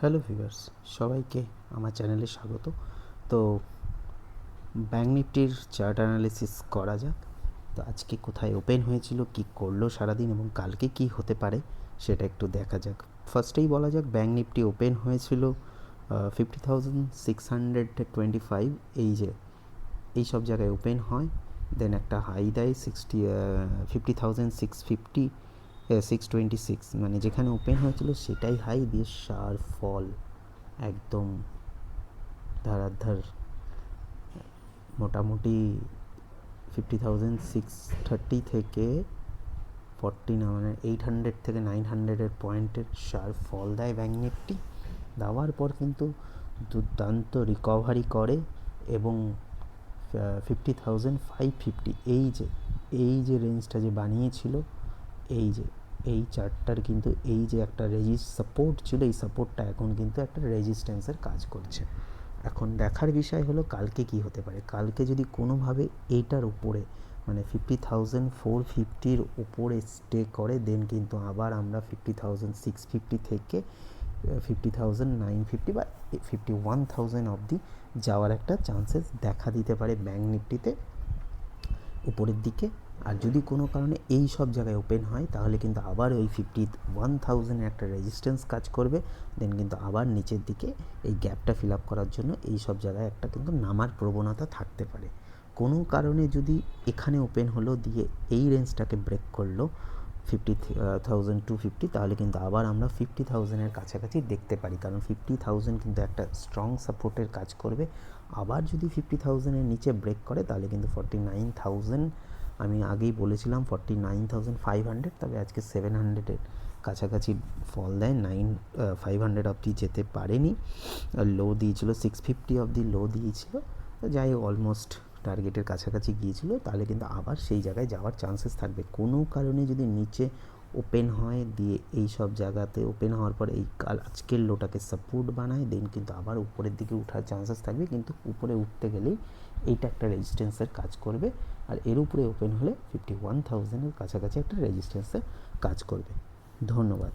Hello viewers, সবাইকে আমার চ্যানেলে স্বাগত। তো ব্যাঙ্ক নিফটির চার্ট অ্যানালিসিস করা যাক। তো আজকে কোথায় ওপেন হয়েছিল, কি করলো সারাদিন এবং কালকে কি হতে পারে সেটা একটু দেখা যাক। ফার্স্টেই বলা যাক, ব্যাঙ্ক নিফটি ওপেন হয়েছিল 50,625, এই সব জায়গায় ওপেন হয়। দেন একটা হাই দেয় 50,650, 626, মানে যেখানে ওপেন হয়েছিল সেটাই হাই দিয়ে শার্প ফল, একদম ধারাধার মোটামুটি 50,630 থেকে 800 থেকে 900 পয়েন্টের শার্প ফল দেয় ব্যাঙ্ক নিফটি। দেওয়ার পর কিন্তু দুর্দান্ত রিকভারি করে এবং 50,550 এই যে রেঞ্জটা যে বানিয়েছিল, এই চার্টটার কিন্তু এই যে একটা সাপোর্ট ছিল, এই সাপোর্টটা এখন কিন্তু একটা রেজিস্ট্যান্সের কাজ করছে। এখন দেখার বিষয় হলো কালকে কি হতে পারে। কালকে যদি কোনোভাবে এইটার উপরে মানে 50,450-র উপরে স্টে করে, দেন কিন্তু আবার আমরা 50,650 থেকে 50,950 বা 51,000 অবধি যাওয়ার একটা চান্সেস দেখা দিতে পারে ব্যাঙ্ক নিফটিতে উপরের দিকে। আর যদি কোনো কারণে এই সব জায়গায় ওপেন হয় তাহলে কিন্তু আবার ওই 51,000 একটা রেজিস্ট্যান্স কাজ করবে। দেন কিন্তু আবার নিচের দিকে এই গ্যাপটা ফিল আপ করার জন্য এই সব জায়গায় একটা কিন্তু নামার প্রবণতা থাকতে পারে। কোনো কারণে যদি এখানে ওপেন হলো দিয়ে এই রেঞ্জটাকে ব্রেক করলো 50,250, তাহলে কিন্তু আবার আমরা 50,000-এর কাছাকাছি দেখতে পারি, কারণ 50,000 কিন্তু একটা স্ট্রং সাপোর্টের কাজ করবে। আবার যদি 50,000-এর নিচে ব্রেক করে তাহলে কিন্তু 49,000, আমি আগেই বলেছিলাম 49,500, তবে আজকে 700-এর কাছাকাছি ফল দেয়, 500 অবধি যেতে পারেনি। লো দিয়েছিল 650 অবধি লো দিয়েছিল, তো যাই হোক অলমোস্ট টার্গেটের কাছাকাছি গিয়েছিল। তাহলে কিন্তু আবার সেই জায়গায় যাওয়ার চান্সেস থাকবে। কোনো কারণে যদি নিচে ওপেন হয় দিয়ে এই সব জায়গাতে ওপেন হওয়ার পর এই আজকের লোটাকে সাপোর্ট বানায়, দেন কিন্তু আবার উপরের দিকে ওঠার চান্সেস থাকবে, কিন্তু উপরে উঠতে গেলেই এইটা একটা রেজিস্ট্যান্সের কাজ করবে। আর এর উপরে ওপেন হলে 51,000-এর কাছাকাছি একটা রেজিস্ট্যান্সের কাজ করবে। ধন্যবাদ।